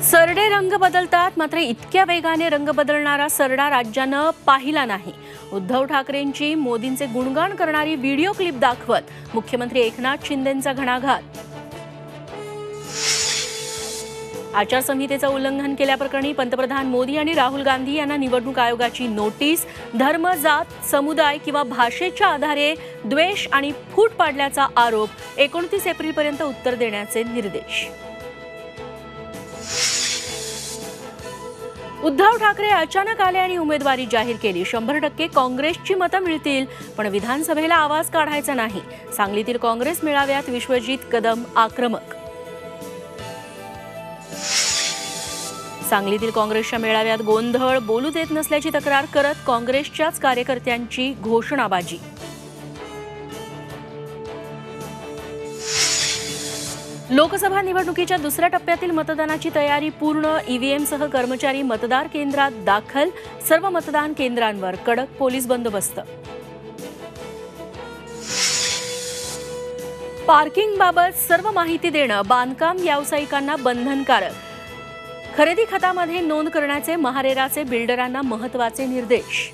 सरडे रंग बदलतात, मात्र इतक्या वेगाने रंग बदलणारा सरडा राज्यानं पाहिला नाही। उद्धव ठाकरेंची मोदींचे गुणगान करणारी व्हिडिओ क्लिप दाखवत मुख्यमंत्री एकनाथ शिंदेंचा घणाघात। आचारसंहितेचं उल्लंघन केल्याप्रकरणी पंतप्रधान मोदी आणि राहुल गांधी यांना निवडणूक आयोगाची नोटीस। धर्म, जात, समुदाय किंवा भाषेच्या आधारे द्वेष आणि फूट पाडल्याचा आरोप। 29 एप्रिलपर्यंत उत्तर देण्याचे निर्देश। उद्धव ठाकरे अचानक आले आणि उमेदवारी जाहीर केली। 100% काँग्रेसची मतं मिळतील, पण विधानसभेला आवाज काढायचा नाही। सांगलीतील काँग्रेस मेळाव्यात विश्वजित कदम आक्रमक। सांगलीतील काँग्रेसच्या मेळाव्यात गोंधळ, बोलू देत नसल्याची तक्रार करत काँग्रेसच्याच कार्यकर्त्यांची घोषणाबाजी। लोकसभा निवडणुकीच्या दुसऱ्या टप्प्यातील मतदानाची तयारी पूर्ण। ईव्हीएमसह कर्मचारी मतदार केंद्रात दाखल। सर्व मतदान केंद्रांवर कडक पोलीस बंदोबस्त। पार्किंगबाबत सर्व माहिती देणं बांधकाम व्यावसायिकांना बंधनकारक। खरेदी खतामध्ये नोंद करण्याचे महारेराचे बिल्डरांना महत्त्वाचे निर्देश।